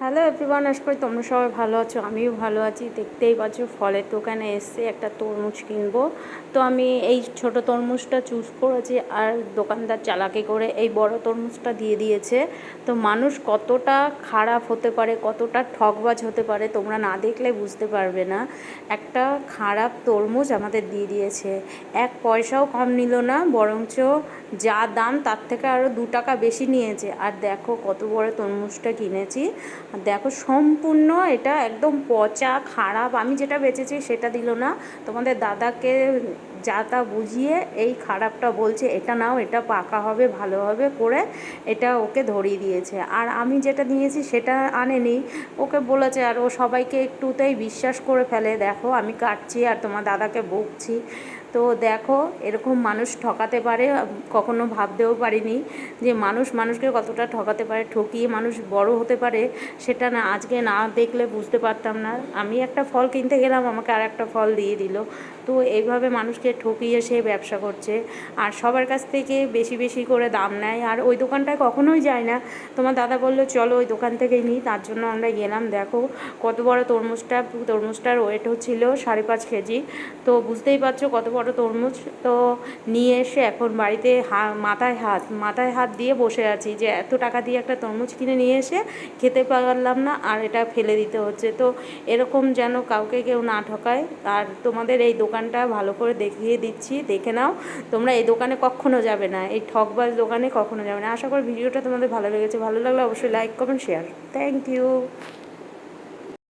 Hello everyone, আশা করি তোমরা সবাই ভালো আছো। আমিও ভালো আছি। দেখতেই পাচ্ছ ফলের দোকানে এসে একটা তরমুজ কিনবো। তো আমি এই ছোট তরমুজটা চুজ করেছি, আর দোকানদার চালাকি করে এই বড় তরমুজটা দিয়ে দিয়েছে। তো মানুষ কতটা খারাপ হতে পারে, কতটা ঠকবাজ হতে পারে, তোমরা না দেখলে বুঝতে পারবে না। একটা খারাপ তরমুজ আমাদের দিয়ে দিয়েছে, এক পয়সাও কম নিল না, বরঞ্চ যা দাম তার থেকে আরও 2 টাকা বেশি নিয়েছে। আর দেখো কত বড় তরমুজটা কিনেছি, আর দেখো সম্পূর্ণ এটা একদম পচা খারাপ। আমি যেটা বেচেছি সেটা দিল না, তোমাদের দাদাকে যা তা বুঝিয়ে এই খারাপটা বলছে, এটা নাও, এটা পাকা হবে, ভালো হবে করে এটা ওকে ধরিয়ে দিয়েছে। আর আমি যেটা নিয়েছি সেটা আনেনি, ওকে বলেছে, আর ও সবাইকে একটুতেই বিশ্বাস করে ফেলে। দেখো আমি কাটছি আর তোমার দাদাকে বকছি। তো দেখো এরকম মানুষ ঠকাতে পারে, কখনো ভাবতেও পারিনি যে মানুষ মানুষকে কতটা ঠকাতে পারে, ঠকিয়ে মানুষ বড় হতে পারে। সেটা না, আজকে না দেখলে বুঝতে পারতাম না। আমি একটা ফল কিনতে গেলাম, আমাকে আর একটা ফল দিয়ে দিল। তো এইভাবে মানুষকে ঠকিয়ে সে ব্যবসা করছে, আর সবার কাছ থেকে বেশি বেশি করে দাম নেয়। আর ওই দোকানটায় কখনোই যায় না। তোমার দাদা বললো চলো ওই দোকান থেকেই নিই, তার জন্য আমরা গেলাম। দেখো কত বড় তরমুজটার ওয়েটও ছিল 5.5 কেজি। তো বুঝতেই পারছো কত বড় তরমুজ। তো নিয়ে এসে এখন বাড়িতে মাথায় হাত দিয়ে বসে আছি যে এত টাকা দিয়ে একটা তরমুজ কিনে নিয়ে এসে খেতে পারলাম না, আর এটা ফেলে দিতে হচ্ছে। তো এরকম যেন কাউকে কেউ না ঠকায়। আর তোমাদের এই দোকানটা ভালো করে দেখিয়ে দিচ্ছি, দেখে নাও। তোমরা এই দোকানে কখনো যাবে না, এই ঠকবাজ দোকানে কখনো যাবে না। আশা করি ভিডিওটা তোমাদের ভালো লেগেছে। ভালো লাগলে অবশ্যই like, comment, share. Thank you.